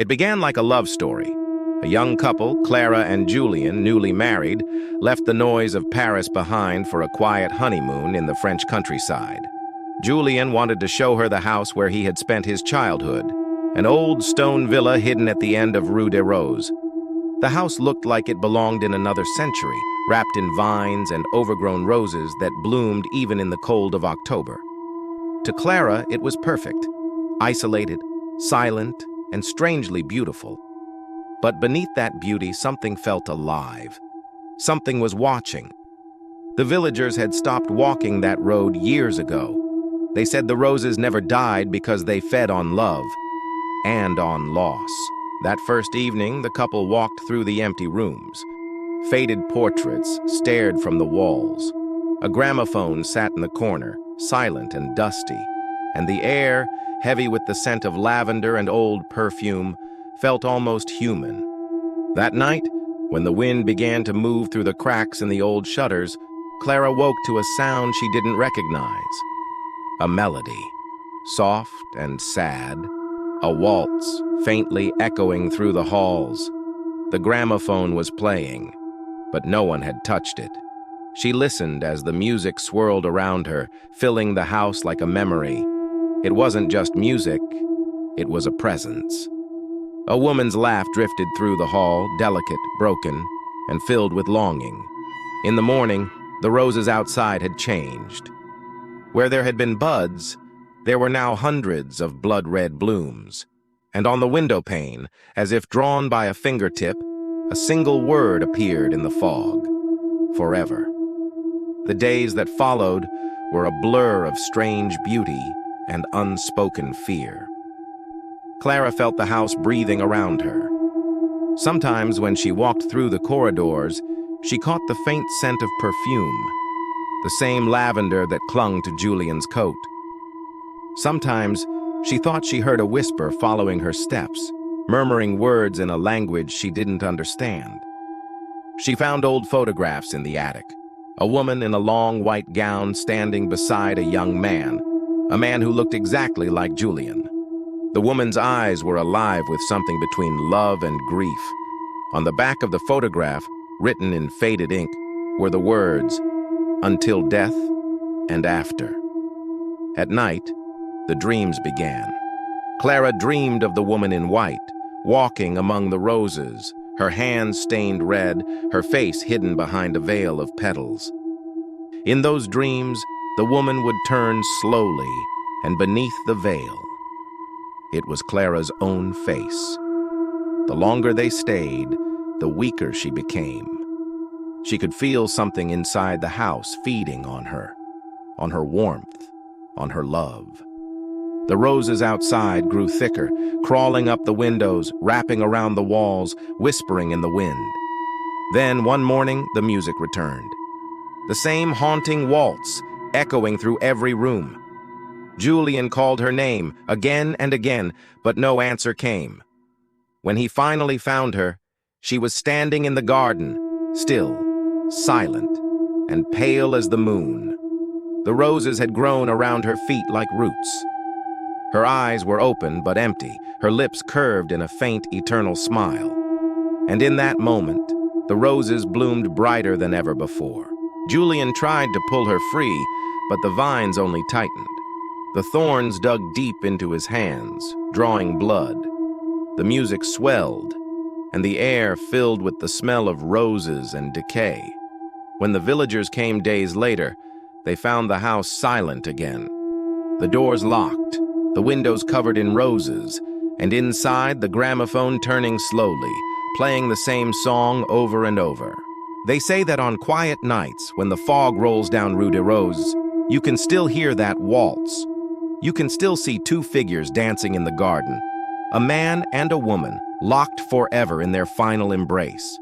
It began like a love story. A young couple, Clara and Julian, newly married, left the noise of Paris behind for a quiet honeymoon in the French countryside. Julian wanted to show her the house where he had spent his childhood, an old stone villa hidden at the end of Rue des Roses. The house looked like it belonged in another century, wrapped in vines and overgrown roses that bloomed even in the cold of October. To Clara, it was perfect, isolated, silent, and strangely beautiful. But beneath that beauty, something felt alive. Something was watching. The villagers had stopped walking that road years ago. They said the roses never died because they fed on love and on loss. That first evening, the couple walked through the empty rooms. Faded portraits stared from the walls. A gramophone sat in the corner, silent and dusty, and the air, heavy with the scent of lavender and old perfume, felt almost human. That night, when the wind began to move through the cracks in the old shutters, Clara woke to a sound she didn't recognize. A melody, soft and sad, a waltz faintly echoing through the halls. The gramophone was playing, but no one had touched it. She listened as the music swirled around her, filling the house like a memory. It wasn't just music, it was a presence. A woman's laugh drifted through the hall, delicate, broken, and filled with longing. In the morning, the roses outside had changed. Where there had been buds, there were now hundreds of blood-red blooms. And on the window pane, as if drawn by a fingertip, a single word appeared in the fog: forever. The days that followed were a blur of strange beauty and unspoken fear. Clara felt the house breathing around her. Sometimes when she walked through the corridors, she caught the faint scent of perfume, the same lavender that clung to Julian's coat. Sometimes she thought she heard a whisper following her steps, murmuring words in a language she didn't understand. She found old photographs in the attic, a woman in a long white gown standing beside a young man, a man who looked exactly like Julian. The woman's eyes were alive with something between love and grief. On the back of the photograph, written in faded ink, were the words, "Until death and after." At night, the dreams began. Clara dreamed of the woman in white, walking among the roses, her hands stained red, her face hidden behind a veil of petals. In those dreams, the woman would turn slowly, and beneath the veil, it was Clara's own face. The longer they stayed, the weaker she became. She could feel something inside the house feeding on her warmth, on her love. The roses outside grew thicker, crawling up the windows, wrapping around the walls, whispering in the wind. Then, one morning, the music returned. The same haunting waltz, echoing through every room. Julian called her name again and again, but no answer came. When he finally found her, she was standing in the garden, still, silent, and pale as the moon. The roses had grown around her feet like roots. Her eyes were open but empty, her lips curved in a faint, eternal smile. And in that moment, the roses bloomed brighter than ever before. Julian tried to pull her free, but the vines only tightened. The thorns dug deep into his hands, drawing blood. The music swelled, and the air filled with the smell of roses and decay. When the villagers came days later, they found the house silent again. The doors locked, the windows covered in roses, and inside the gramophone turning slowly, playing the same song over and over. They say that on quiet nights, when the fog rolls down Rue des Roses, you can still hear that waltz. You can still see two figures dancing in the garden, a man and a woman, locked forever in their final embrace.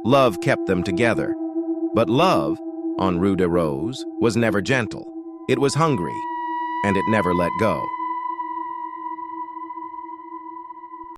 Love kept them together, but love, on Rue des Roses, was never gentle. It was hungry, and it never let go.